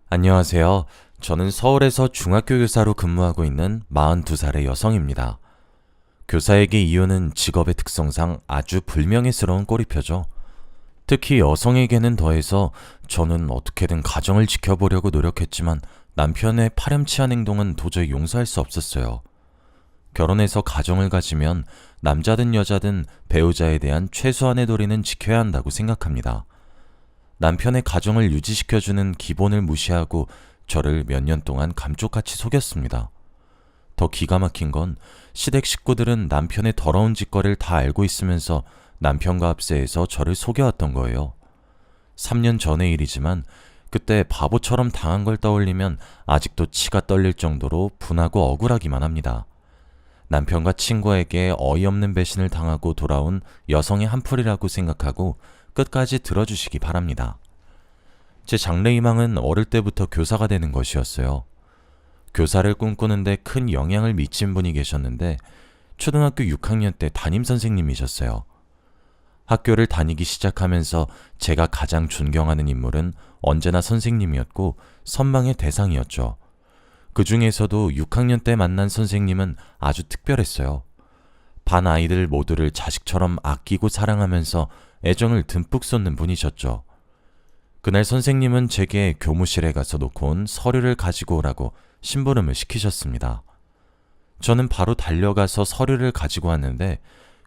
안녕하세요. 저는 서울에서 중학교 교사로 근무하고 있는 42살의 여성입니다. 교사에게 이유는 직업의 특성상 아주 불명예스러운 꼬리표죠. 특히 여성에게는 더해서 저는 어떻게든 가정을 지켜보려고 노력했지만 남편의 파렴치한 행동은 도저히 용서할 수 없었어요. 결혼해서 가정을 가지면 남자든 여자든 배우자에 대한 최소한의 도리는 지켜야 한다고 생각합니다. 남편의 가정을 유지시켜주는 기본을 무시하고 저를 몇 년 동안 감쪽같이 속였습니다. 더 기가 막힌 건 시댁 식구들은 남편의 더러운 짓거리를 다 알고 있으면서 남편과 합세해서 저를 속여왔던 거예요. 3년 전의 일이지만 그때 바보처럼 당한 걸 떠올리면 아직도 치가 떨릴 정도로 분하고 억울하기만 합니다. 남편과 친구에게 어이없는 배신을 당하고 돌아온 여성의 한풀이라고 생각하고 끝까지 들어주시기 바랍니다. 제 장래희망은 어릴 때부터 교사가 되는 것이었어요. 교사를 꿈꾸는데 큰 영향을 미친 분이 계셨는데 초등학교 6학년 때 담임선생님이셨어요. 학교를 다니기 시작하면서 제가 가장 존경하는 인물은 언제나 선생님이었고 선망의 대상이었죠. 그 중에서도 6학년 때 만난 선생님은 아주 특별했어요. 반 아이들 모두를 자식처럼 아끼고 사랑하면서 애정을 듬뿍 쏟는 분이셨죠. 그날 선생님은 제게 교무실에 가서 놓고 온 서류를 가지고 오라고 심부름을 시키셨습니다. 저는 바로 달려가서 서류를 가지고 왔는데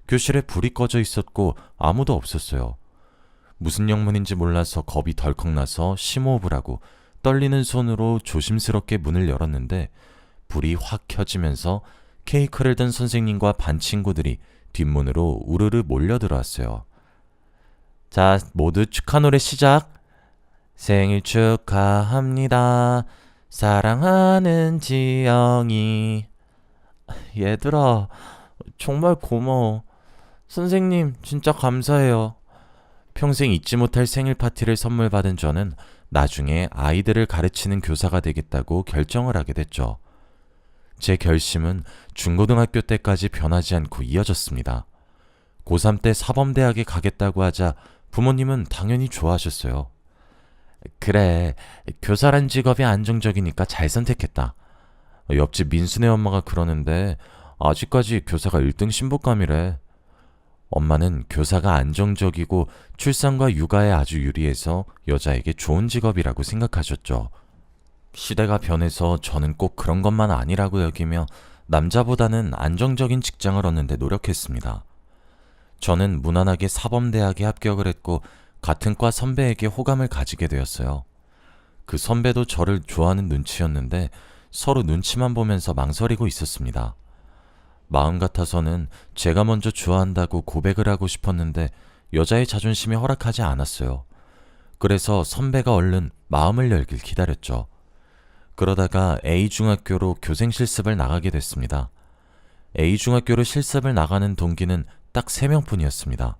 교실에 불이 꺼져 있었고 아무도 없었어요. 무슨 영문인지 몰라서 겁이 덜컥 나서 심호흡을 하고 떨리는 손으로 조심스럽게 문을 열었는데 불이 확 켜지면서 케이크를 든 선생님과 반 친구들이 뒷문으로 우르르 몰려들어왔어요. 자, 모두 축하 노래 시작! 생일 축하합니다. 사랑하는 지영이. 얘들아, 정말 고마워. 선생님, 진짜 감사해요. 평생 잊지 못할 생일 파티를 선물 받은 저는 나중에 아이들을 가르치는 교사가 되겠다고 결정을 하게 됐죠. 제 결심은 중고등학교 때까지 변하지 않고 이어졌습니다. 고3 때 사범대학에 가겠다고 하자 부모님은 당연히 좋아하셨어요. 그래, 교사란 직업이 안정적이니까 잘 선택했다. 옆집 민수네 엄마가 그러는데 아직까지 교사가 1등 신부감이래. 엄마는 교사가 안정적이고 출산과 육아에 아주 유리해서 여자에게 좋은 직업이라고 생각하셨죠. 시대가 변해서 저는 꼭 그런 것만 아니라고 여기며 남자보다는 안정적인 직장을 얻는 데 노력했습니다. 저는 무난하게 사범대학에 합격을 했고 같은 과 선배에게 호감을 가지게 되었어요. 그 선배도 저를 좋아하는 눈치였는데 서로 눈치만 보면서 망설이고 있었습니다. 마음 같아서는 제가 먼저 좋아한다고 고백을 하고 싶었는데 여자의 자존심이 허락하지 않았어요. 그래서 선배가 얼른 마음을 열길 기다렸죠. 그러다가 A중학교로 교생 실습을 나가게 됐습니다. A중학교로 실습을 나가는 동기는 딱 3명뿐이었습니다.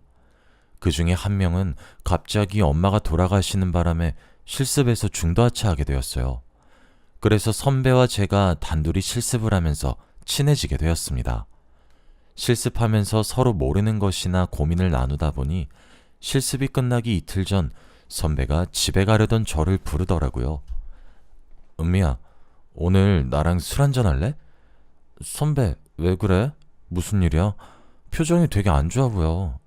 그 중에 한 명은 갑자기 엄마가 돌아가시는 바람에 실습에서 중도하차하게 되었어요. 그래서 선배와 제가 단둘이 실습을 하면서 친해지게 되었습니다. 실습하면서 서로 모르는 것이나 고민을 나누다 보니 실습이 끝나기 이틀 전 선배가 집에 가려던 저를 부르더라고요. 은미야, 오늘 나랑 술 한잔 할래? 선배, 왜 그래? 무슨 일이야? 표정이 되게 안 좋아 보여.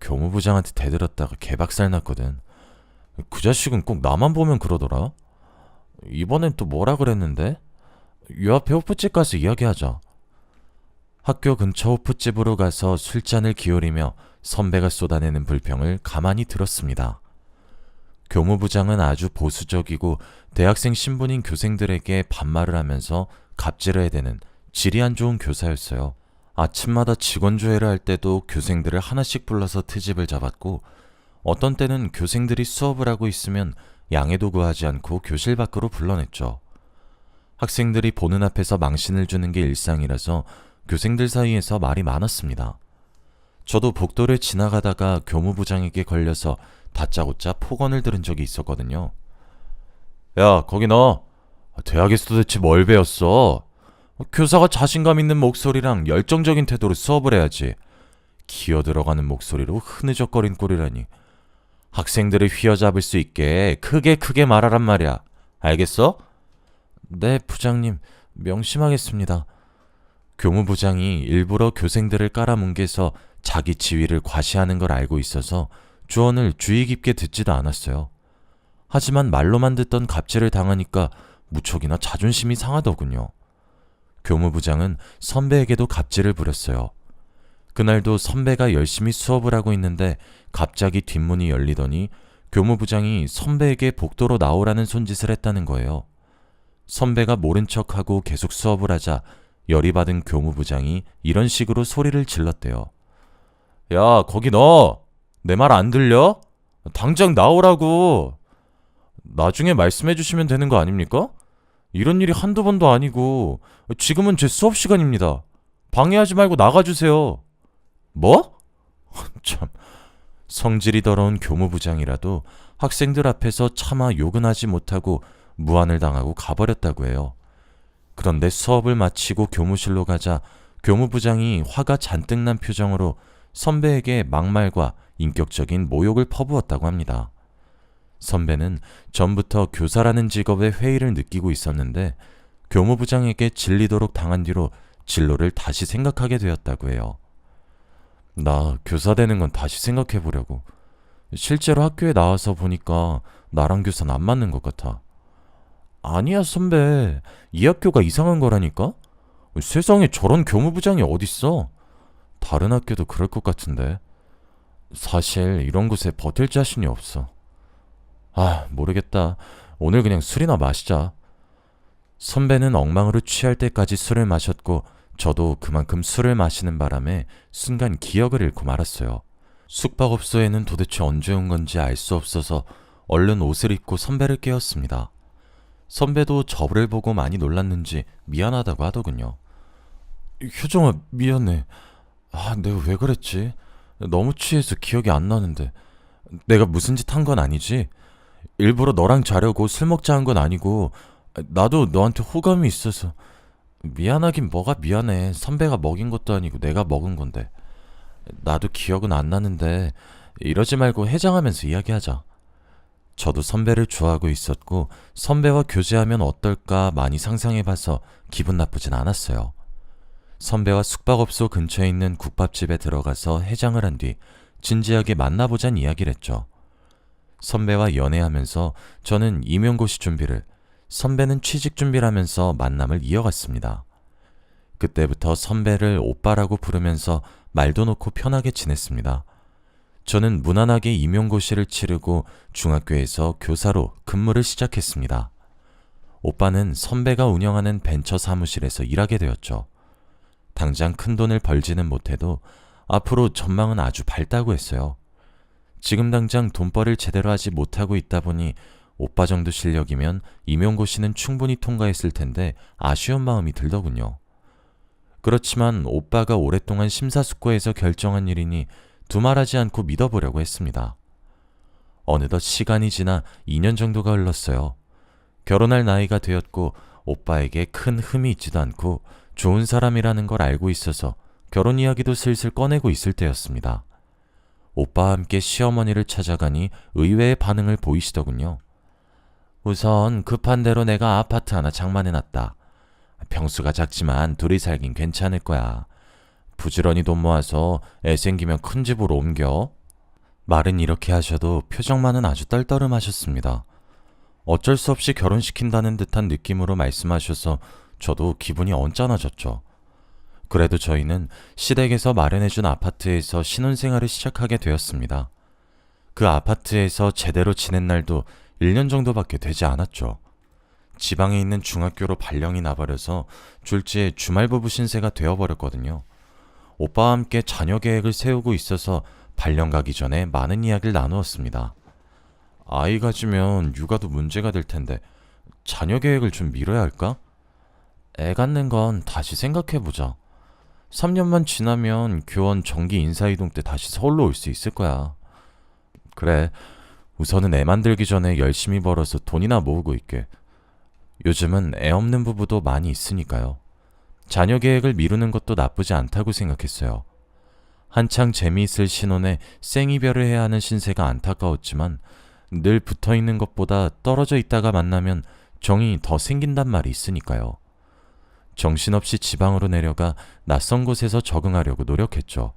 교무부장한테 대들었다가 개박살 났거든. 그 자식은 꼭 나만 보면 그러더라. 이번엔 또 뭐라 그랬는데? 요 앞에 호프집 가서 이야기하자. 학교 근처 호프집으로 가서 술잔을 기울이며 선배가 쏟아내는 불평을 가만히 들었습니다. 교무부장은 아주 보수적이고 대학생 신분인 교생들에게 반말을 하면서 갑질을 해대는 질이 안 좋은 교사였어요. 아침마다 직원 조회를 할 때도 교생들을 하나씩 불러서 트집을 잡았고 어떤 때는 교생들이 수업을 하고 있으면 양해도 구하지 않고 교실 밖으로 불러냈죠. 학생들이 보는 앞에서 망신을 주는 게 일상이라서 교생들 사이에서 말이 많았습니다. 저도 복도를 지나가다가 교무부장에게 걸려서 다짜고짜 폭언을 들은 적이 있었거든요. 야, 거기 너 대학에서 도대체 뭘 배웠어? 교사가 자신감 있는 목소리랑 열정적인 태도로 수업을 해야지. 기어 들어가는 목소리로 흐느적거린 꼴이라니. 학생들을 휘어잡을 수 있게 크게 말하란 말이야. 알겠어? 네, 부장님. 명심하겠습니다. 교무부장이 일부러 교생들을 깔아뭉개서 자기 지위를 과시하는 걸 알고 있어서 조언을 주의 깊게 듣지도 않았어요. 하지만 말로만 듣던 갑질을 당하니까 무척이나 자존심이 상하더군요. 교무부장은 선배에게도 갑질을 부렸어요. 그날도 선배가 열심히 수업을 하고 있는데 갑자기 뒷문이 열리더니 교무부장이 선배에게 복도로 나오라는 손짓을 했다는 거예요. 선배가 모른 척하고 계속 수업을 하자 열이 받은 교무부장이 이런 식으로 소리를 질렀대요. 야, 거기 너! 내 말 안 들려? 당장 나오라고! 나중에 말씀해 주시면 되는 거 아닙니까? 이런 일이 한두 번도 아니고 지금은 제 수업 시간입니다. 방해하지 말고 나가주세요. 뭐? 참, 성질이 더러운 교무부장이라도 학생들 앞에서 차마 욕은 하지 못하고 무안을 당하고 가버렸다고 해요. 그런데 수업을 마치고 교무실로 가자 교무부장이 화가 잔뜩 난 표정으로 선배에게 막말과 인격적인 모욕을 퍼부었다고 합니다. 선배는 전부터 교사라는 직업에 회의를 느끼고 있었는데 교무부장에게 질리도록 당한 뒤로 진로를 다시 생각하게 되었다고 해요. 나 교사 되는 건 다시 생각해 보려고. 실제로 학교에 나와서 보니까 나랑 교사는 안 맞는 것 같아. 아니야, 선배. 이 학교가 이상한 거라니까? 세상에 저런 교무부장이 어딨어? 다른 학교도 그럴 것 같은데. 사실 이런 곳에 버틸 자신이 없어. 모르겠다. 오늘 그냥 술이나 마시자. 선배는 엉망으로 취할 때까지 술을 마셨고 저도 그만큼 술을 마시는 바람에 순간 기억을 잃고 말았어요. 숙박업소에는 도대체 언제 온 건지 알 수 없어서 얼른 옷을 입고 선배를 깨웠습니다. 선배도 저를 보고 많이 놀랐는지 미안하다고 하더군요. 효정아, 미안해. 내가 왜 그랬지? 너무 취해서 기억이 안 나는데. 내가 무슨 짓 한 건 아니지? 일부러 너랑 자려고 술 먹자 한 건 아니고 나도 너한테 호감이 있어서. 미안하긴 뭐가 미안해. 선배가 먹인 것도 아니고 내가 먹은 건데. 나도 기억은 안 나는데 이러지 말고 해장하면서 이야기하자. 저도 선배를 좋아하고 있었고 선배와 교제하면 어떨까 많이 상상해봐서 기분 나쁘진 않았어요. 선배와 숙박업소 근처에 있는 국밥집에 들어가서 해장을 한 뒤 진지하게 만나보자는 이야기를 했죠. 선배와 연애하면서 저는 임용고시 준비를, 선배는 취직 준비를 하면서 만남을 이어갔습니다. 그때부터 선배를 오빠라고 부르면서 말도 놓고 편하게 지냈습니다. 저는 무난하게 임용고시를 치르고 중학교에서 교사로 근무를 시작했습니다. 오빠는 선배가 운영하는 벤처 사무실에서 일하게 되었죠. 당장 큰 돈을 벌지는 못해도 앞으로 전망은 아주 밝다고 했어요. 지금 당장 돈벌이를 제대로 하지 못하고 있다 보니 오빠 정도 실력이면 임용고시는 충분히 통과했을 텐데 아쉬운 마음이 들더군요. 그렇지만 오빠가 오랫동안 심사숙고해서 결정한 일이니 두말하지 않고 믿어보려고 했습니다. 어느덧 시간이 지나 2년 정도가 흘렀어요. 결혼할 나이가 되었고 오빠에게 큰 흠이 있지도 않고 좋은 사람이라는 걸 알고 있어서 결혼 이야기도 슬슬 꺼내고 있을 때였습니다. 오빠와 함께 시어머니를 찾아가니 의외의 반응을 보이시더군요. 우선 급한 대로 내가 아파트 하나 장만해놨다. 평수가 작지만 둘이 살긴 괜찮을 거야. 부지런히 돈 모아서 애 생기면 큰 집으로 옮겨. 말은 이렇게 하셔도 표정만은 아주 떨떠름하셨습니다. 어쩔 수 없이 결혼시킨다는 듯한 느낌으로 말씀하셔서 저도 기분이 언짢아졌죠. 그래도 저희는 시댁에서 마련해준 아파트에서 신혼생활을 시작하게 되었습니다. 그 아파트에서 제대로 지낸 날도 1년 정도밖에 되지 않았죠. 지방에 있는 중학교로 발령이 나버려서 졸지에 주말부부 신세가 되어버렸거든요. 오빠와 함께 자녀 계획을 세우고 있어서 발령 가기 전에 많은 이야기를 나누었습니다. 아이 가지면 육아도 문제가 될 텐데 자녀 계획을 좀 미뤄야 할까? 애 갖는 건 다시 생각해보자. 3년만 지나면 교원 정기 인사이동 때 다시 서울로 올 수 있을 거야. 그래, 우선은 애 만들기 전에 열심히 벌어서 돈이나 모으고 있게. 요즘은 애 없는 부부도 많이 있으니까요. 자녀 계획을 미루는 것도 나쁘지 않다고 생각했어요. 한창 재미있을 신혼에 생이별을 해야 하는 신세가 안타까웠지만 늘 붙어있는 것보다 떨어져 있다가 만나면 정이 더 생긴단 말이 있으니까요. 정신없이 지방으로 내려가 낯선 곳에서 적응하려고 노력했죠.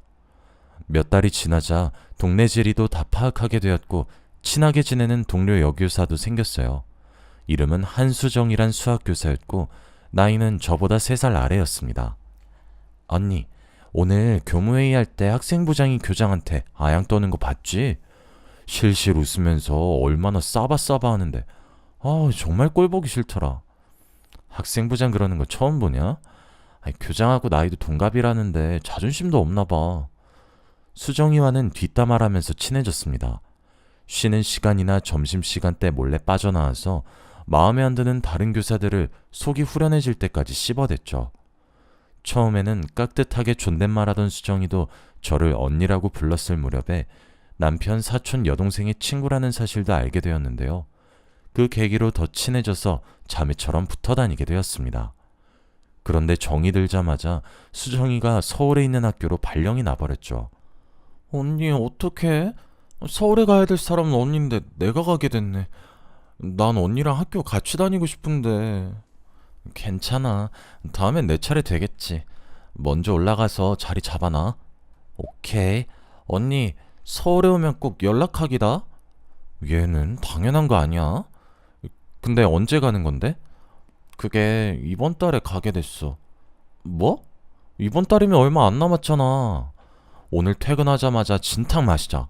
몇 달이 지나자 동네 지리도 다 파악하게 되었고 친하게 지내는 동료 여교사도 생겼어요. 이름은 한수정이란 수학교사였고 나이는 저보다 3살 아래였습니다. 언니, 오늘 교무회의 할 때 학생부장이 교장한테 아양 떠는 거 봤지? 실실 웃으면서 얼마나 싸바싸바 하는데 정말 꼴 보기 싫더라. 학생부장 그러는 거 처음 보냐? 교장하고 나이도 동갑이라는데 자존심도 없나 봐. 수정이와는 뒷담화하면서 친해졌습니다. 쉬는 시간이나 점심시간 때 몰래 빠져나와서 마음에 안 드는 다른 교사들을 속이 후련해질 때까지 씹어댔죠. 처음에는 깍듯하게 존댓말하던 수정이도 저를 언니라고 불렀을 무렵에 남편 사촌 여동생의 친구라는 사실도 알게 되었는데요. 그 계기로 더 친해져서 자매처럼 붙어 다니게 되었습니다. 그런데 정이 들자마자 수정이가 서울에 있는 학교로 발령이 나버렸죠. 언니 어떡해? 서울에 가야 될 사람은 언니인데 내가 가게 됐네. 난 언니랑 학교 같이 다니고 싶은데. 괜찮아. 다음엔 내 차례 되겠지. 먼저 올라가서 자리 잡아놔. 오케이. 언니 서울에 오면 꼭 연락하기다. 얘는 당연한 거 아니야? 근데 언제 가는 건데? 그게 이번 달에 가게 됐어. 뭐? 이번 달이면 얼마 안 남았잖아. 오늘 퇴근하자마자 진탕 마시자.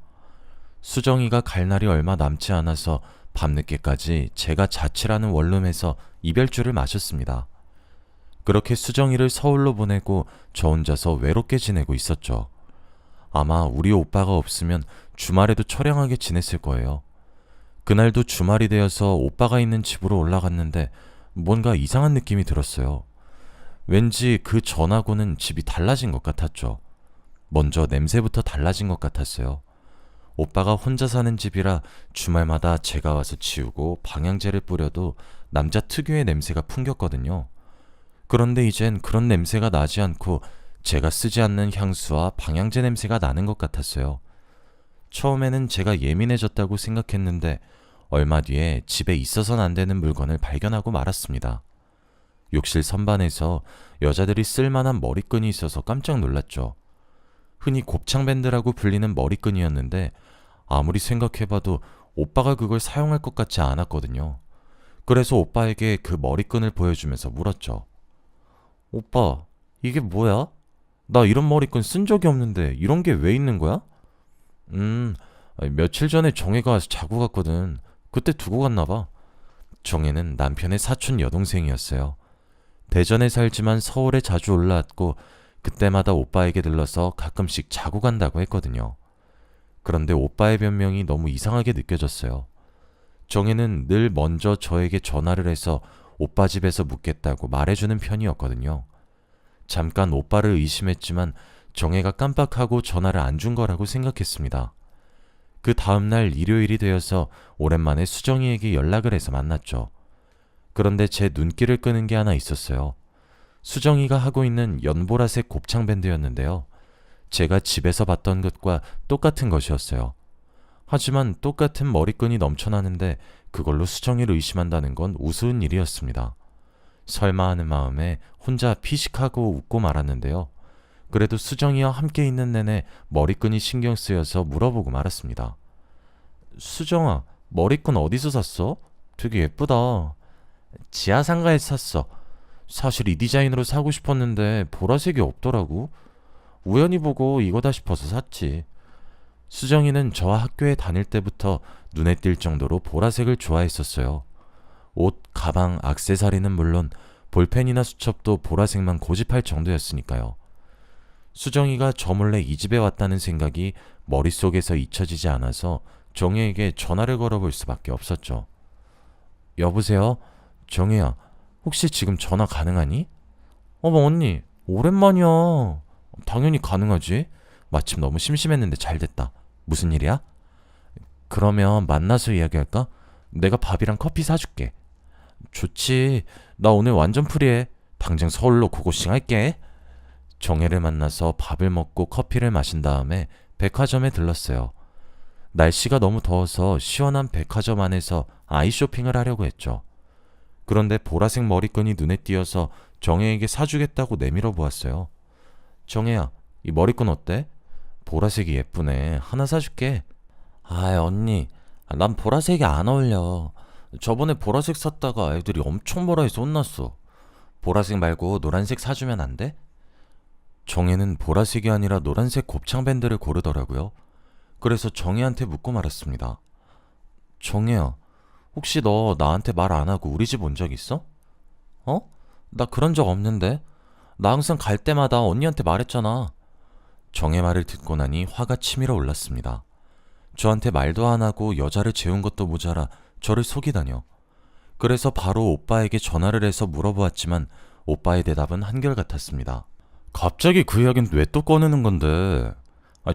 수정이가 갈 날이 얼마 남지 않아서 밤늦게까지 제가 자취라는 원룸에서 이별주를 마셨습니다. 그렇게 수정이를 서울로 보내고 저 혼자서 외롭게 지내고 있었죠. 아마 우리 오빠가 없으면 주말에도 처량하게 지냈을 거예요. 그날도 주말이 되어서 오빠가 있는 집으로 올라갔는데 뭔가 이상한 느낌이 들었어요. 왠지 그 전하고는 집이 달라진 것 같았죠. 먼저 냄새부터 달라진 것 같았어요. 오빠가 혼자 사는 집이라 주말마다 제가 와서 치우고 방향제를 뿌려도 남자 특유의 냄새가 풍겼거든요. 그런데 이젠 그런 냄새가 나지 않고 제가 쓰지 않는 향수와 방향제 냄새가 나는 것 같았어요. 처음에는 제가 예민해졌다고 생각했는데 얼마 뒤에 집에 있어서는 안 되는 물건을 발견하고 말았습니다. 욕실 선반에서 여자들이 쓸만한 머리끈이 있어서 깜짝 놀랐죠. 흔히 곱창밴드라고 불리는 머리끈이었는데 아무리 생각해봐도 오빠가 그걸 사용할 것 같지 않았거든요. 그래서 오빠에게 그 머리끈을 보여주면서 물었죠. 오빠, 이게 뭐야? 나 이런 머리끈 쓴 적이 없는데 이런 게 왜 있는 거야? 며칠 전에 정혜가 와서 자고 갔거든. 그때 두고 갔나 봐. 정혜는 남편의 사촌 여동생이었어요. 대전에 살지만 서울에 자주 올라왔고 그때마다 오빠에게 들러서 가끔씩 자고 간다고 했거든요. 그런데 오빠의 변명이 너무 이상하게 느껴졌어요. 정혜는 늘 먼저 저에게 전화를 해서 오빠 집에서 묵겠다고 말해주는 편이었거든요. 잠깐 오빠를 의심했지만 정혜가 깜빡하고 전화를 안 준 거라고 생각했습니다. 그 다음날 일요일이 되어서 오랜만에 수정이에게 연락을 해서 만났죠. 그런데 제 눈길을 끄는 게 하나 있었어요. 수정이가 하고 있는 연보라색 곱창 밴드였는데요. 제가 집에서 봤던 것과 똑같은 것이었어요. 하지만 똑같은 머리끈이 넘쳐나는데 그걸로 수정이를 의심한다는 건 우스운 일이었습니다. 설마 하는 마음에 혼자 피식하고 웃고 말았는데요. 그래도 수정이와 함께 있는 내내 머리끈이 신경 쓰여서 물어보고 말았습니다. 수정아, 머리끈 어디서 샀어? 되게 예쁘다. 지하상가에서 샀어. 사실 이 디자인으로 사고 싶었는데 보라색이 없더라고. 우연히 보고 이거다 싶어서 샀지. 수정이는 저와 학교에 다닐 때부터 눈에 띌 정도로 보라색을 좋아했었어요. 옷, 가방, 액세서리는 물론 볼펜이나 수첩도 보라색만 고집할 정도였으니까요. 수정이가 저 몰래 이 집에 왔다는 생각이 머릿속에서 잊혀지지 않아서 정혜에게 전화를 걸어볼 수밖에 없었죠. 여보세요? 정혜야, 혹시 지금 전화 가능하니? 어머 언니, 오랜만이야. 당연히 가능하지. 마침 너무 심심했는데 잘됐다. 무슨 일이야? 그러면 만나서 이야기할까? 내가 밥이랑 커피 사줄게. 좋지. 나 오늘 완전 프리해. 당장 서울로 고고싱 할게. 정혜를 만나서 밥을 먹고 커피를 마신 다음에 백화점에 들렀어요. 날씨가 너무 더워서 시원한 백화점 안에서 아이 쇼핑을 하려고 했죠. 그런데 보라색 머리끈이 눈에 띄어서 정혜에게 사주겠다고 내밀어 보았어요. 정혜야, 이 머리끈 어때? 보라색이 예쁘네. 하나 사줄게. 아, 언니, 난 보라색이 안 어울려. 저번에 보라색 샀다가 애들이 엄청 뭐라 해서 혼났어. 보라색 말고 노란색 사주면 안 돼? 정혜는 보라색이 아니라 노란색 곱창 밴드를 고르더라고요. 그래서 정혜한테 묻고 말았습니다. 정혜야, 혹시 너 나한테 말 안 하고 우리 집 온 적 있어? 어? 나 그런 적 없는데. 나 항상 갈 때마다 언니한테 말했잖아. 정혜 말을 듣고 나니 화가 치밀어 올랐습니다. 저한테 말도 안 하고 여자를 재운 것도 모자라 저를 속이다뇨. 그래서 바로 오빠에게 전화를 해서 물어보았지만 오빠의 대답은 한결같았습니다. 갑자기 그 이야기는 왜 또 꺼내는 건데?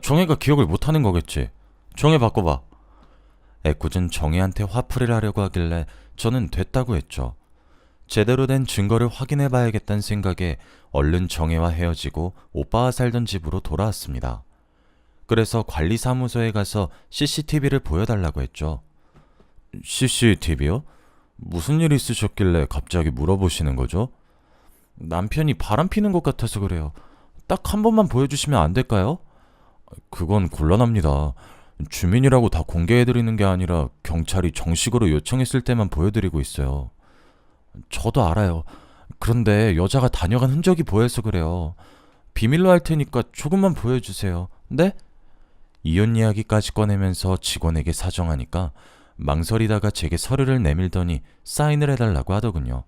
정혜가 기억을 못하는 거겠지. 정혜 바꿔봐. 애꿎은 정혜한테 화풀이를 하려고 하길래 저는 됐다고 했죠. 제대로 된 증거를 확인해 봐야겠다는 생각에 얼른 정혜와 헤어지고 오빠와 살던 집으로 돌아왔습니다. 그래서 관리사무소에 가서 CCTV를 보여달라고 했죠. CCTV요? 무슨 일 있으셨길래 갑자기 물어보시는 거죠? 남편이 바람 피는 것 같아서 그래요. 딱 한 번만 보여주시면 안 될까요? 그건 곤란합니다. 주민이라고 다 공개해드리는 게 아니라 경찰이 정식으로 요청했을 때만 보여드리고 있어요. 저도 알아요. 그런데 여자가 다녀간 흔적이 보여서 그래요. 비밀로 할 테니까 조금만 보여주세요. 네? 이혼 이야기까지 꺼내면서 직원에게 사정하니까 망설이다가 제게 서류를 내밀더니 사인을 해달라고 하더군요.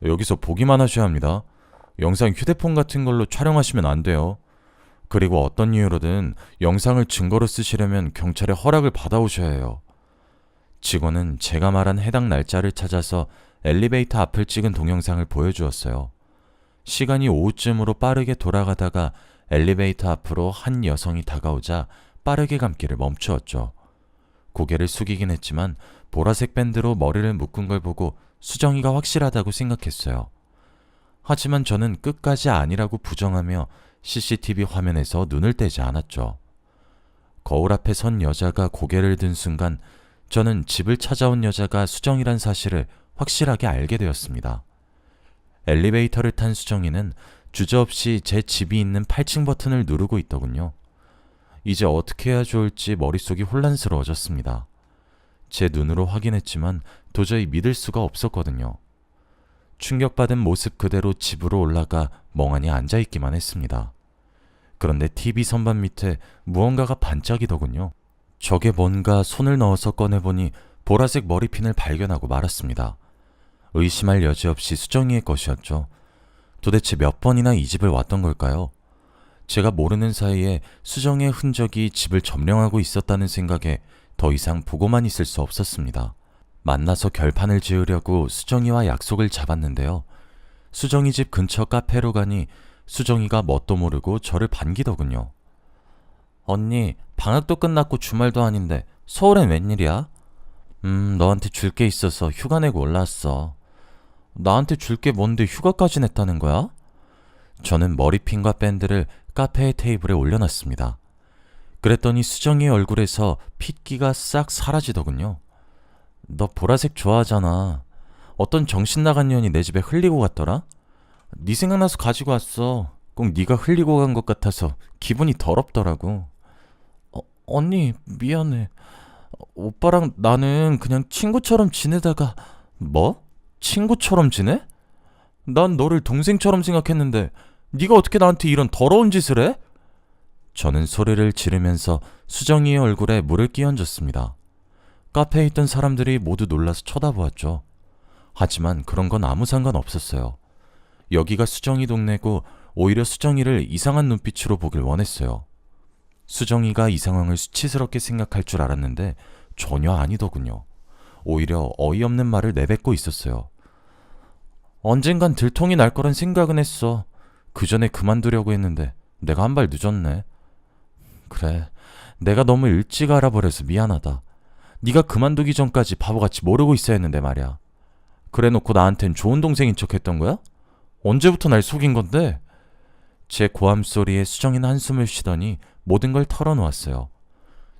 여기서 보기만 하셔야 합니다. 영상 휴대폰 같은 걸로 촬영하시면 안 돼요. 그리고 어떤 이유로든 영상을 증거로 쓰시려면 경찰의 허락을 받아오셔야 해요. 직원은 제가 말한 해당 날짜를 찾아서 엘리베이터 앞을 찍은 동영상을 보여주었어요. 시간이 오후쯤으로 빠르게 돌아가다가 엘리베이터 앞으로 한 여성이 다가오자 빠르게 감기를 멈추었죠. 고개를 숙이긴 했지만 보라색 밴드로 머리를 묶은 걸 보고 수정이가 확실하다고 생각했어요. 하지만 저는 끝까지 아니라고 부정하며 CCTV 화면에서 눈을 떼지 않았죠. 거울 앞에 선 여자가 고개를 든 순간 저는 집을 찾아온 여자가 수정이란 사실을 확실하게 알게 되었습니다. 엘리베이터를 탄 수정이는 주저없이 제 집이 있는 8층 버튼을 누르고 있더군요. 이제 어떻게 해야 좋을지 머릿속이 혼란스러워졌습니다. 제 눈으로 확인했지만 도저히 믿을 수가 없었거든요. 충격받은 모습 그대로 집으로 올라가 멍하니 앉아있기만 했습니다. 그런데 TV 선반 밑에 무언가가 반짝이더군요. 저게 뭔가 손을 넣어서 꺼내보니 보라색 머리핀을 발견하고 말았습니다. 의심할 여지 없이 수정이의 것이었죠. 도대체 몇 번이나 이 집을 왔던 걸까요? 제가 모르는 사이에 수정이의 흔적이 집을 점령하고 있었다는 생각에 더 이상 보고만 있을 수 없었습니다. 만나서 결판을 지으려고 수정이와 약속을 잡았는데요. 수정이 집 근처 카페로 가니 수정이가 뭣도 모르고 저를 반기더군요. 언니, 방학도 끝났고 주말도 아닌데 서울엔 웬일이야? 너한테 줄 게 있어서 휴가 내고 올라왔어. 나한테 줄 게 뭔데 휴가까지 냈다는 거야? 저는 머리핀과 밴드를 카페의 테이블에 올려놨습니다. 그랬더니 수정이의 얼굴에서 핏기가 싹 사라지더군요. 너 보라색 좋아하잖아. 어떤 정신 나간 년이 내 집에 흘리고 갔더라? 네 생각나서 가지고 왔어. 꼭 네가 흘리고 간 것 같아서 기분이 더럽더라고. 언니, 미안해. 오빠랑 나는 그냥 친구처럼 지내다가. 뭐? 친구처럼 지내? 난 너를 동생처럼 생각했는데 네가 어떻게 나한테 이런 더러운 짓을 해? 저는 소리를 지르면서 수정이의 얼굴에 물을 끼얹었습니다. 카페에 있던 사람들이 모두 놀라서 쳐다보았죠. 하지만 그런 건 아무 상관 없었어요. 여기가 수정이 동네고 오히려 수정이를 이상한 눈빛으로 보길 원했어요. 수정이가 이 상황을 수치스럽게 생각할 줄 알았는데 전혀 아니더군요. 오히려 어이없는 말을 내뱉고 있었어요. 언젠간 들통이 날 거란 생각은 했어. 그 전에 그만두려고 했는데 내가 한 발 늦었네. 그래, 내가 너무 일찍 알아버려서 미안하다. 네가 그만두기 전까지 바보같이 모르고 있어야 했는데 말이야. 그래놓고 나한텐 좋은 동생인 척 했던 거야? 언제부터 날 속인 건데? 제 고함 소리에 수정이는 한숨을 쉬더니 모든 걸 털어놓았어요.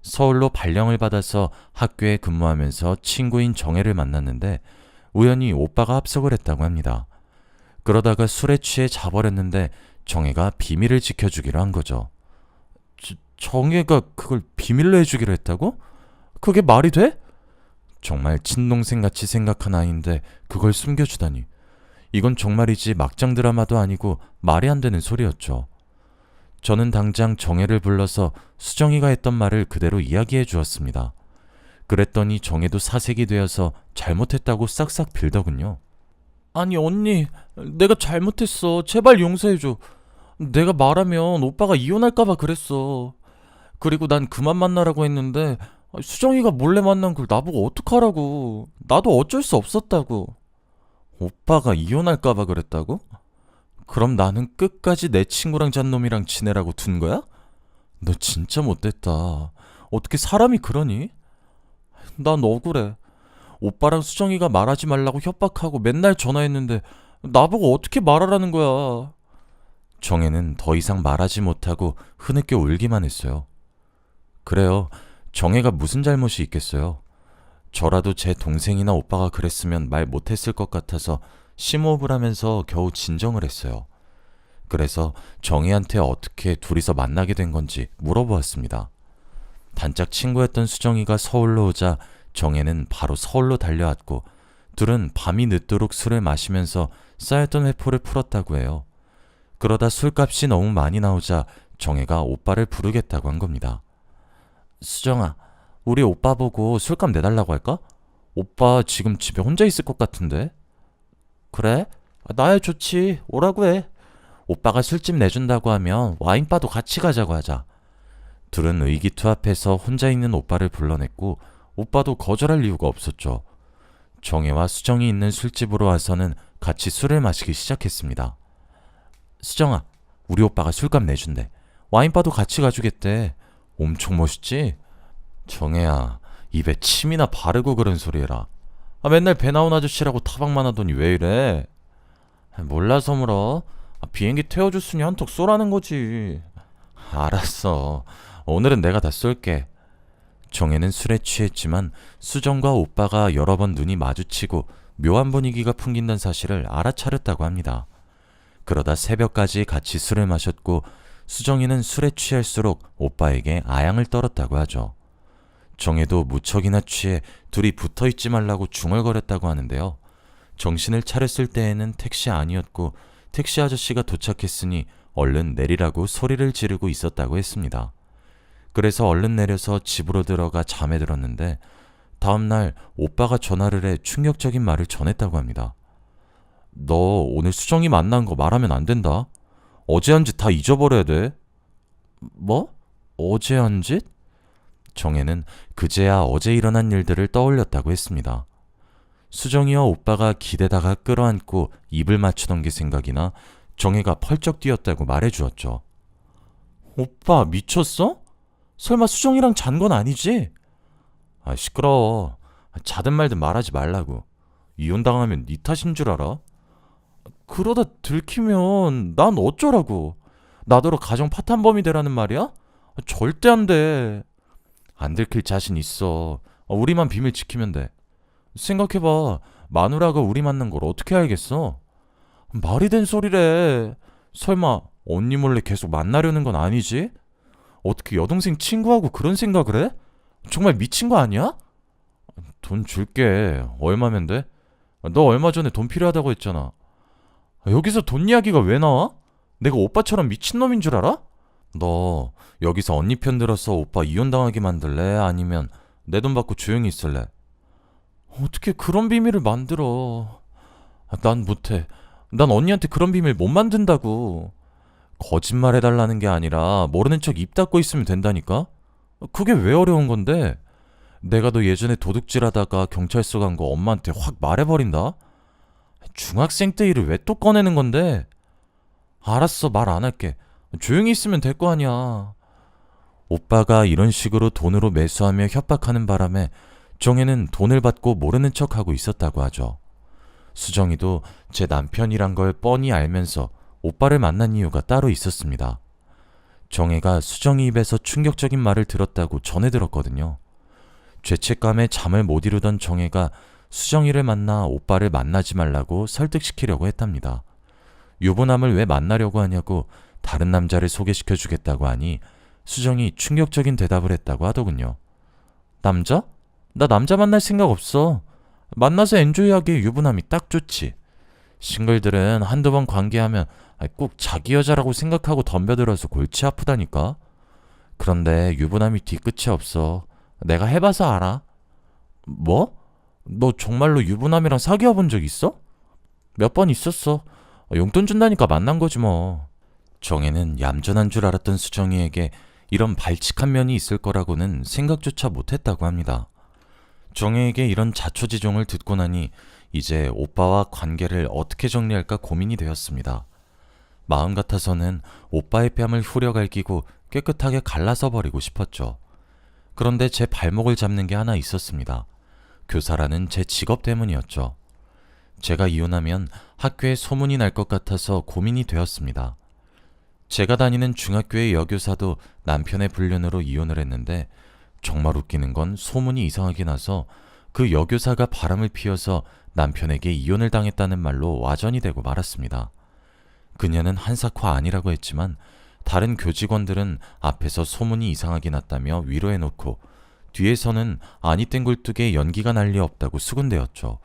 서울로 발령을 받아서 학교에 근무하면서 친구인 정혜를 만났는데 우연히 오빠가 합석을 했다고 합니다. 그러다가 술에 취해 자버렸는데 정혜가 비밀을 지켜주기로 한 거죠. 정혜가 그걸 비밀로 해주기로 했다고? 그게 말이 돼? 정말 친동생같이 생각한 아이인데 그걸 숨겨주다니. 이건 정말이지 막장 드라마도 아니고 말이 안 되는 소리였죠. 저는 당장 정혜를 불러서 수정이가 했던 말을 그대로 이야기해 주었습니다. 그랬더니 정혜도 사색이 되어서 잘못했다고 싹싹 빌더군요. 아니 언니, 내가 잘못했어. 제발 용서해줘. 내가 말하면 오빠가 이혼할까봐 그랬어. 그리고 난 그만 만나라고 했는데 수정이가 몰래 만난 걸 나보고 어떡하라고. 나도 어쩔 수 없었다고. 오빠가 이혼할까봐 그랬다고? 그럼 나는 끝까지 내 친구랑 잔 놈이랑 지내라고 둔 거야? 너 진짜 못됐다. 어떻게 사람이 그러니? 난 억울해. 오빠랑 수정이가 말하지 말라고 협박하고 맨날 전화했는데 나보고 어떻게 말하라는 거야. 정혜는 더 이상 말하지 못하고 흐느껴 울기만 했어요. 그래요. 정혜가 무슨 잘못이 있겠어요. 저라도 제 동생이나 오빠가 그랬으면 말 못했을 것 같아서 심호흡을 하면서 겨우 진정을 했어요. 그래서 정혜한테 어떻게 둘이서 만나게 된 건지 물어보았습니다. 단짝 친구였던 수정이가 서울로 오자 정혜는 바로 서울로 달려왔고 둘은 밤이 늦도록 술을 마시면서 쌓였던 회포를 풀었다고 해요. 그러다 술값이 너무 많이 나오자 정혜가 오빠를 부르겠다고 한 겁니다. 수정아, 우리 오빠 보고 술값 내달라고 할까? 오빠 지금 집에 혼자 있을 것 같은데. 그래? 나야 좋지. 오라고 해. 오빠가 술집 내준다고 하면 와인바도 같이 가자고 하자. 둘은 의기투합해서 혼자 있는 오빠를 불러냈고 오빠도 거절할 이유가 없었죠. 정혜와 수정이 있는 술집으로 와서는 같이 술을 마시기 시작했습니다. 수정아, 우리 오빠가 술값 내준대. 와인바도 같이 가주겠대. 엄청 멋있지? 정혜야, 입에 침이나 바르고 그런 소리 해라. 맨날 배 나온 아저씨라고 타박만 하더니 왜 이래? 몰라서 물어. 비행기 태워줬으니 한턱 쏘라는 거지. 알았어. 오늘은 내가 다 쏠게. 정혜는 술에 취했지만 수정과 오빠가 여러 번 눈이 마주치고 묘한 분위기가 풍긴다는 사실을 알아차렸다고 합니다. 그러다 새벽까지 같이 술을 마셨고 수정이는 술에 취할수록 오빠에게 아양을 떨었다고 하죠. 정혜도 무척이나 취해 둘이 붙어있지 말라고 중얼거렸다고 하는데요. 정신을 차렸을 때에는 택시 아니었고 택시 아저씨가 도착했으니 얼른 내리라고 소리를 지르고 있었다고 했습니다. 그래서 얼른 내려서 집으로 들어가 잠에 들었는데 다음날 오빠가 전화를 해 충격적인 말을 전했다고 합니다. 너 오늘 수정이 만난 거 말하면 안 된다. 어제 한 짓 다 잊어버려야 돼. 뭐? 어제 한 짓? 정혜는 그제야 어제 일어난 일들을 떠올렸다고 했습니다. 수정이와 오빠가 기대다가 끌어안고 입을 맞추던 게 생각이나 정혜가 펄쩍 뛰었다고 말해주었죠. 오빠 미쳤어? 설마 수정이랑 잔 건 아니지? 시끄러워. 자든 말든 말하지 말라고. 이혼당하면 네 탓인 줄 알아? 그러다 들키면 난 어쩌라고. 나더러 가정 파탄범이 되라는 말이야? 절대 안 돼. 안 들킬 자신 있어. 우리만 비밀 지키면 돼. 생각해봐. 마누라가 우리 만난 걸 어떻게 알겠어? 말이 된 소리래. 설마 언니 몰래 계속 만나려는 건 아니지? 어떻게 여동생 친구하고 그런 생각을 해? 정말 미친 거 아니야? 돈 줄게. 얼마면 돼? 너 얼마 전에 돈 필요하다고 했잖아. 여기서 돈 이야기가 왜 나와? 내가 오빠처럼 미친놈인 줄 알아? 너 여기서 언니 편 들어서 오빠 이혼당하게 만들래? 아니면 내 돈 받고 조용히 있을래? 어떻게 그런 비밀을 만들어? 난 못해. 난 언니한테 그런 비밀 못 만든다고. 거짓말 해달라는 게 아니라 모르는 척 입 닫고 있으면 된다니까? 그게 왜 어려운 건데? 내가 너 예전에 도둑질하다가 경찰서 간 거 엄마한테 확 말해버린다? 중학생 때 일을 왜 또 꺼내는 건데? 알았어, 말 안 할게. 조용히 있으면 될 거 아니야. 오빠가 이런 식으로 돈으로 매수하며 협박하는 바람에 정혜는 돈을 받고 모르는 척하고 있었다고 하죠. 수정이도 제 남편이란 걸 뻔히 알면서 오빠를 만난 이유가 따로 있었습니다. 정혜가 수정이 입에서 충격적인 말을 들었다고 전해 들었거든요. 죄책감에 잠을 못 이루던 정혜가 수정이를 만나 오빠를 만나지 말라고 설득시키려고 했답니다. 유부남을 왜 만나려고 하냐고 다른 남자를 소개시켜 주겠다고 하니 수정이 충격적인 대답을 했다고 하더군요. 남자? 나 남자 만날 생각 없어. 만나서 엔조이하기에 유부남이 딱 좋지. 싱글들은 한두 번 관계하면 꼭 자기 여자라고 생각하고 덤벼들어서 골치 아프다니까. 그런데 유부남이 뒤끝이 없어. 내가 해봐서 알아. 뭐? 너 정말로 유부남이랑 사귀어 본 적 있어? 몇 번 있었어. 용돈 준다니까 만난 거지 뭐. 정혜는 얌전한 줄 알았던 수정이에게 이런 발칙한 면이 있을 거라고는 생각조차 못했다고 합니다. 정혜에게 이런 자초지종을 듣고 나니 이제 오빠와 관계를 어떻게 정리할까 고민이 되었습니다. 마음 같아서는 오빠의 뺨을 후려갈기고 깨끗하게 갈라서 버리고 싶었죠. 그런데 제 발목을 잡는 게 하나 있었습니다. 교사라는 제 직업 때문이었죠. 제가 이혼하면 학교에 소문이 날 것 같아서 고민이 되었습니다. 제가 다니는 중학교의 여교사도 남편의 불륜으로 이혼을 했는데 정말 웃기는 건 소문이 이상하게 나서 그 여교사가 바람을 피워서 남편에게 이혼을 당했다는 말로 와전이 되고 말았습니다. 그녀는 한사코 아니라고 했지만 다른 교직원들은 앞에서 소문이 이상하게 났다며 위로해놓고 뒤에서는 아니 땡굴뚝에 연기가 날 리 없다고 수군대었죠.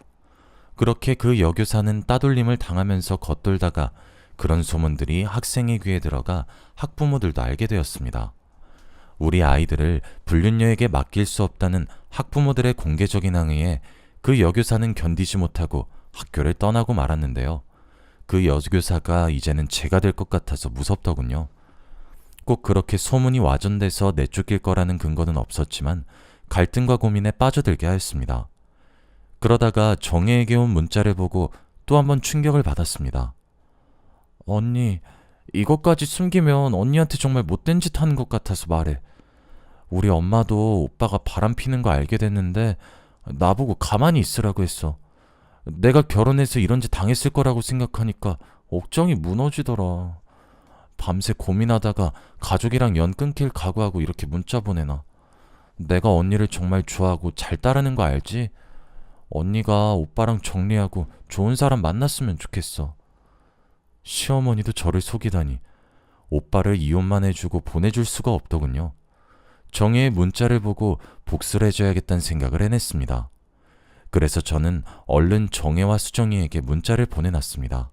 그렇게 그 여교사는 따돌림을 당하면서 겉돌다가 그런 소문들이 학생의 귀에 들어가 학부모들도 알게 되었습니다. 우리 아이들을 불륜녀에게 맡길 수 없다는 학부모들의 공개적인 항의에 그 여교사는 견디지 못하고 학교를 떠나고 말았는데요. 그 여교사가 이제는 제가 될 것 같아서 무섭더군요. 꼭 그렇게 소문이 와전돼서 내쫓길 거라는 근거는 없었지만 갈등과 고민에 빠져들게 하였습니다. 그러다가 정혜에게 온 문자를 보고 또 한 번 충격을 받았습니다. 언니, 이것까지 숨기면 언니한테 정말 못된 짓 하는 것 같아서 말해. 우리 엄마도 오빠가 바람 피는 거 알게 됐는데 나보고 가만히 있으라고 했어. 내가 결혼해서 이런 짓 당했을 거라고 생각하니까 억장이 무너지더라. 밤새 고민하다가 가족이랑 연 끊길 각오하고 이렇게 문자 보내놔. 내가 언니를 정말 좋아하고 잘 따르는 거 알지? 언니가 오빠랑 정리하고 좋은 사람 만났으면 좋겠어. 시어머니도 저를 속이다니 오빠를 이혼만 해주고 보내줄 수가 없더군요. 정혜의 문자를 보고 복수를 해줘야겠다는 생각을 해냈습니다. 그래서 저는 얼른 정혜와 수정이에게 문자를 보내놨습니다.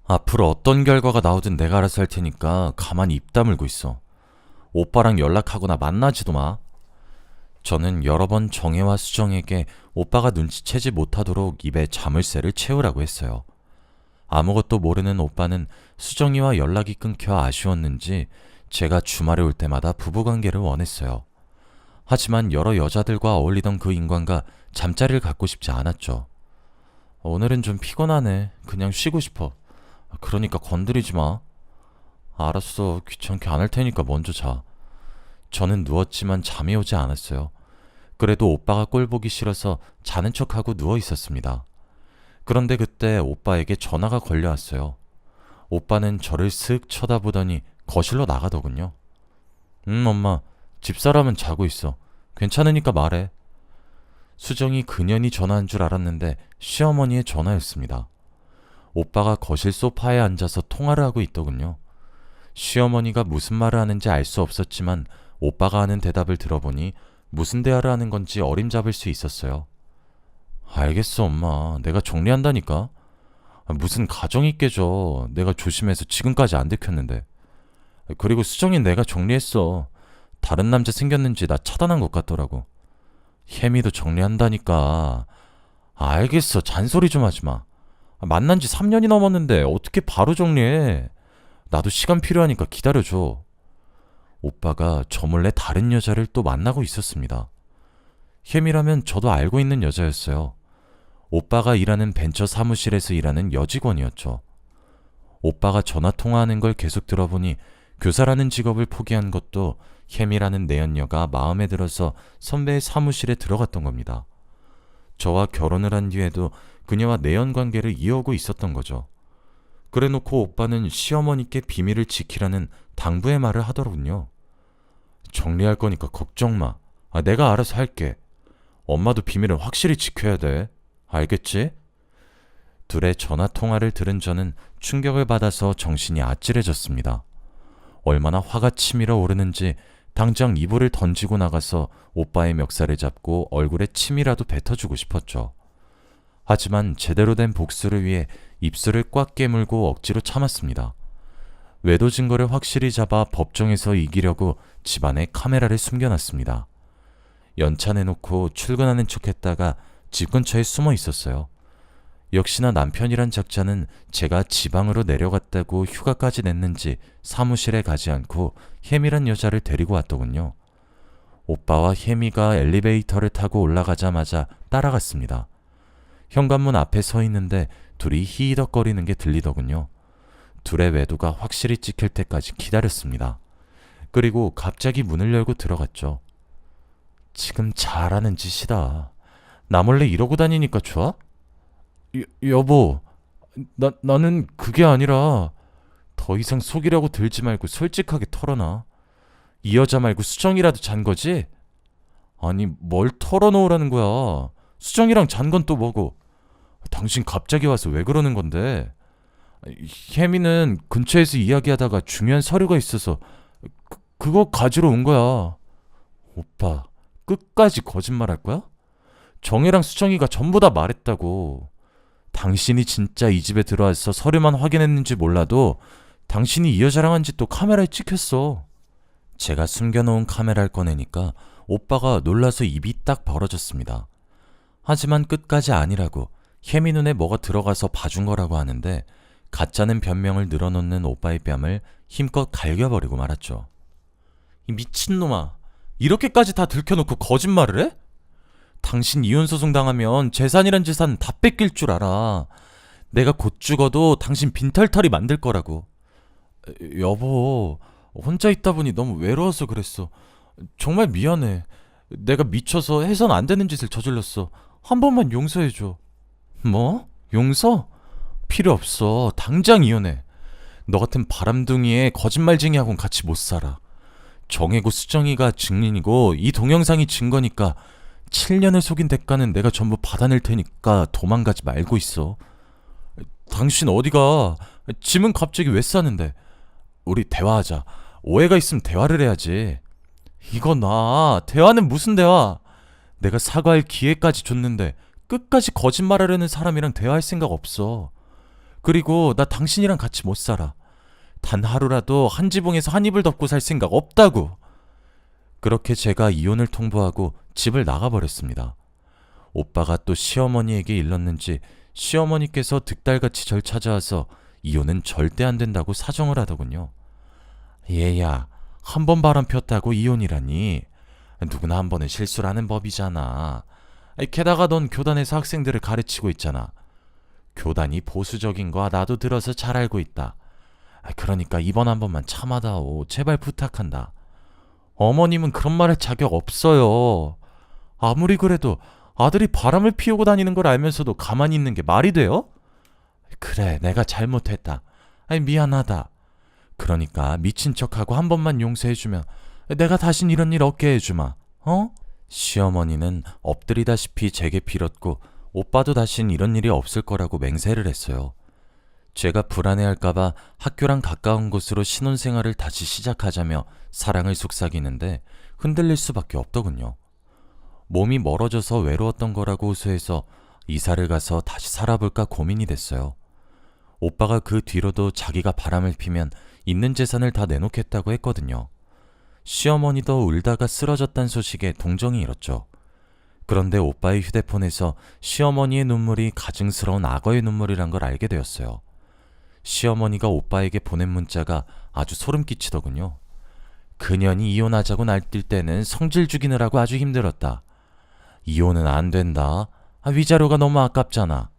앞으로 어떤 결과가 나오든 내가 알아서 할 테니까 가만히 입 다물고 있어. 오빠랑 연락하거나 만나지도 마. 저는 여러 번 정혜와 수정에게 오빠가 눈치채지 못하도록 입에 자물쇠를 채우라고 했어요. 아무것도 모르는 오빠는 수정이와 연락이 끊겨 아쉬웠는지 제가 주말에 올 때마다 부부관계를 원했어요. 하지만 여러 여자들과 어울리던 그 인간과 잠자리를 갖고 싶지 않았죠. 오늘은 좀 피곤하네. 그냥 쉬고 싶어. 그러니까 건드리지 마. 알았어. 귀찮게 안 할 테니까 먼저 자. 저는 누웠지만 잠이 오지 않았어요. 그래도 오빠가 꼴 보기 싫어서 자는 척하고 누워 있었습니다. 그런데 그때 오빠에게 전화가 걸려왔어요. 오빠는 저를 슥 쳐다보더니 거실로 나가더군요. 엄마, 집사람은 자고 있어. 괜찮으니까 말해. 수정이 그년이 전화한 줄 알았는데 시어머니의 전화였습니다. 오빠가 거실 소파에 앉아서 통화를 하고 있더군요. 시어머니가 무슨 말을 하는지 알 수 없었지만 오빠가 하는 대답을 들어보니 무슨 대화를 하는 건지 어림잡을 수 있었어요. 알겠어, 엄마. 내가 정리한다니까. 무슨 가정이 깨져. 내가 조심해서 지금까지 안 들켰는데. 그리고 수정이 내가 정리했어. 다른 남자 생겼는지 나 차단한 것 같더라고. 혜미도 정리한다니까. 알겠어. 잔소리 좀 하지 마. 만난 지 3년이 넘었는데 어떻게 바로 정리해. 나도 시간 필요하니까 기다려줘. 오빠가 저 몰래 다른 여자를 또 만나고 있었습니다. 혜미라면 저도 알고 있는 여자였어요. 오빠가 일하는 벤처 사무실에서 일하는 여직원이었죠. 오빠가 전화 통화하는 걸 계속 들어보니 교사라는 직업을 포기한 것도 혜미라는 내연녀가 마음에 들어서 선배의 사무실에 들어갔던 겁니다. 저와 결혼을 한 뒤에도 그녀와 내연 관계를 이어오고 있었던 거죠. 그래놓고 오빠는 시어머니께 비밀을 지키라는 당부의 말을 하더군요. 정리할 거니까 걱정 마. 내가 알아서 할게. 엄마도 비밀은 확실히 지켜야 돼. 알겠지? 둘의 전화 통화를 들은 저는 충격을 받아서 정신이 아찔해졌습니다. 얼마나 화가 치밀어 오르는지 당장 이불을 던지고 나가서 오빠의 멱살을 잡고 얼굴에 침이라도 뱉어주고 싶었죠. 하지만 제대로 된 복수를 위해 입술을 꽉 깨물고 억지로 참았습니다. 외도 증거를 확실히 잡아 법정에서 이기려고 집안에 카메라를 숨겨놨습니다. 연차내놓고 출근하는 척했다가 집 근처에 숨어 있었어요. 역시나 남편이란 작자는 제가 지방으로 내려갔다고 휴가까지 냈는지 사무실에 가지 않고 혜미란 여자를 데리고 왔더군요. 오빠와 혜미가 엘리베이터를 타고 올라가자마자 따라갔습니다. 현관문 앞에 서 있는데 둘이 히히덕거리는 게 들리더군요. 둘의 외도가 확실히 찍힐 때까지 기다렸습니다. 그리고 갑자기 문을 열고 들어갔죠. 지금 잘하는 짓이다. 나 몰래 이러고 다니니까 좋아? 여보, 나는 그게 아니라 더 이상 속이려고 들지 말고 솔직하게 털어놔. 이 여자 말고 수정이라도 잔 거지? 아니, 뭘 털어놓으라는 거야. 수정이랑 잔 건 또 뭐고? 당신 갑자기 와서 왜 그러는 건데? 혜미는 근처에서 이야기하다가 중요한 서류가 있어서 그거 가지러 온 거야. 오빠, 끝까지 거짓말 할 거야? 정혜랑 수정이가 전부 다 말했다고. 당신이 진짜 이 집에 들어와서 서류만 확인했는지 몰라도 당신이 이 여자랑 한 짓도 카메라에 찍혔어. 제가 숨겨놓은 카메라를 꺼내니까 오빠가 놀라서 입이 딱 벌어졌습니다. 하지만 끝까지 아니라고 혜미 눈에 뭐가 들어가서 봐준 거라고 하는데 가짜는 변명을 늘어놓는 오빠의 뺨을 힘껏 갈겨버리고 말았죠. 이 미친놈아, 이렇게까지 다 들켜놓고 거짓말을 해? 당신 이혼소송 당하면 재산이란 재산 다 뺏길 줄 알아. 내가 곧 죽어도 당신 빈털터리 만들 거라고. 여보, 혼자 있다 보니 너무 외로워서 그랬어. 정말 미안해. 내가 미쳐서 해선 안 되는 짓을 저질렀어. 한 번만 용서해줘. 뭐? 용서? 필요 없어. 당장 이혼해. 너 같은 바람둥이에 거짓말쟁이하고는 같이 못 살아. 정혜고 수정이가 증인이고 이 동영상이 증거니까 7년을 속인 대가는 내가 전부 받아낼 테니까 도망가지 말고 있어. 당신 어디가? 짐은 갑자기 왜 싸는데? 우리 대화하자. 오해가 있으면 대화를 해야지. 이거 나 대화는 무슨 대화? 내가 사과할 기회까지 줬는데 끝까지 거짓말하려는 사람이랑 대화할 생각 없어. 그리고 나 당신이랑 같이 못 살아. 단 하루라도 한 지붕에서 한 이불 덮고 살 생각 없다고. 그렇게 제가 이혼을 통보하고 집을 나가버렸습니다. 오빠가 또 시어머니에게 일렀는지 시어머니께서 득달같이 절 찾아와서 이혼은 절대 안 된다고 사정을 하더군요. 얘야, 한 번 바람 폈다고 이혼이라니. 누구나 한 번은 실수를 하는 법이잖아. 게다가 넌 교단에서 학생들을 가르치고 있잖아. 교단이 보수적인 거 나도 들어서 잘 알고 있다. 그러니까 이번 한 번만 참아다오. 제발 부탁한다. 어머님은 그런 말 할 자격 없어요. 아무리 그래도 아들이 바람을 피우고 다니는 걸 알면서도 가만히 있는 게 말이 돼요? 그래, 내가 잘못했다. 미안하다. 그러니까 미친 척하고 한 번만 용서해주면 내가 다신 이런 일 없게 해주마. 어? 시어머니는 엎드리다시피 제게 빌었고 오빠도 다신 이런 일이 없을 거라고 맹세를 했어요. 제가 불안해할까봐 학교랑 가까운 곳으로 신혼생활을 다시 시작하자며 사랑을 속삭이는데 흔들릴 수밖에 없더군요. 몸이 멀어져서 외로웠던 거라고 호소해서 이사를 가서 다시 살아볼까 고민이 됐어요. 오빠가 그 뒤로도 자기가 바람을 피면 있는 재산을 다 내놓겠다고 했거든요. 시어머니도 울다가 쓰러졌단 소식에 동정이 일었죠. 그런데 오빠의 휴대폰에서 시어머니의 눈물이 가증스러운 악어의 눈물이란 걸 알게 되었어요. 시어머니가 오빠에게 보낸 문자가 아주 소름 끼치더군요. 그년이 이혼하자고 날뛸 때는 성질 죽이느라고 아주 힘들었다. 이혼은 안 된다. 위자료가 너무 아깝잖아.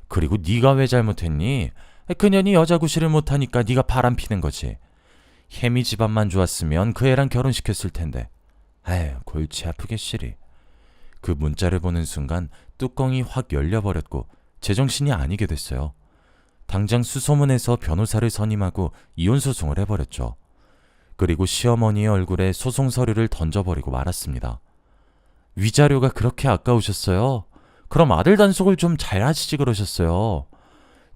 그리고 네가 왜 잘못했니? 그년이 여자 구실을 못하니까 네가 바람피는 거지. 혜미 집안만 좋았으면 그 애랑 결혼시켰을 텐데. 에휴, 골치 아프게 시리. 그 문자를 보는 순간 뚜껑이 확 열려버렸고 제정신이 아니게 됐어요. 당장 수소문해서 변호사를 선임하고 이혼 소송을 해버렸죠. 그리고 시어머니의 얼굴에 소송 서류를 던져버리고 말았습니다. 위자료가 그렇게 아까우셨어요? 그럼 아들 단속을 좀 잘 하시지 그러셨어요.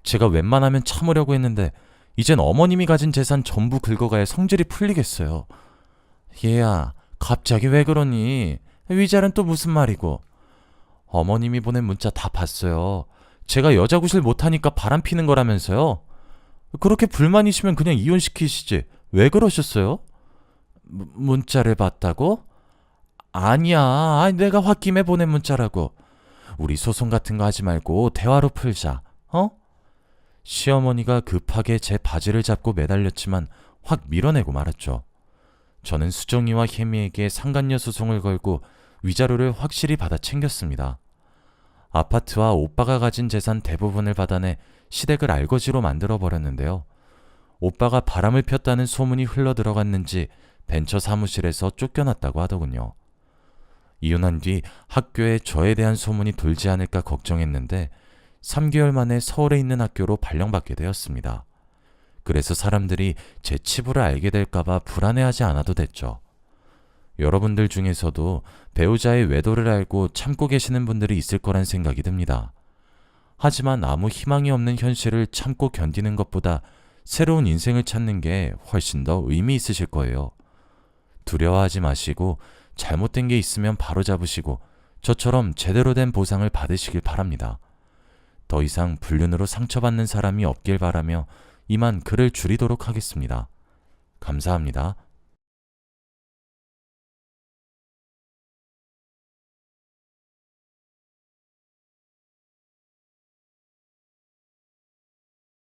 제가 웬만하면 참으려고 했는데 이젠 어머님이 가진 재산 전부 긁어가야 성질이 풀리겠어요. 얘야, 갑자기 왜 그러니? 위자료는 또 무슨 말이고? 어머님이 보낸 문자 다 봤어요. 제가 여자 구실 못하니까 바람 피는 거라면서요? 그렇게 불만이시면 그냥 이혼시키시지. 왜 그러셨어요? 문자를 봤다고? 아니야, 내가 홧김에 보낸 문자라고. 우리 소송 같은 거 하지 말고 대화로 풀자. 어? 시어머니가 급하게 제 바지를 잡고 매달렸지만 확 밀어내고 말았죠. 저는 수정이와 혜미에게 상간녀 소송을 걸고 위자료를 확실히 받아 챙겼습니다. 아파트와 오빠가 가진 재산 대부분을 받아내 시댁을 알거지로 만들어버렸는데요. 오빠가 바람을 폈다는 소문이 흘러들어갔는지 벤처 사무실에서 쫓겨났다고 하더군요. 이혼한 뒤 학교에 저에 대한 소문이 돌지 않을까 걱정했는데 3개월 만에 서울에 있는 학교로 발령받게 되었습니다. 그래서 사람들이 제 치부를 알게 될까봐 불안해하지 않아도 됐죠. 여러분들 중에서도 배우자의 외도를 알고 참고 계시는 분들이 있을 거란 생각이 듭니다. 하지만 아무 희망이 없는 현실을 참고 견디는 것보다 새로운 인생을 찾는 게 훨씬 더 의미 있으실 거예요. 두려워하지 마시고 잘못된 게 있으면 바로잡으시고 저처럼 제대로 된 보상을 받으시길 바랍니다. 더 이상 불륜으로 상처받는 사람이 없길 바라며 이만 글을 줄이도록 하겠습니다. 감사합니다.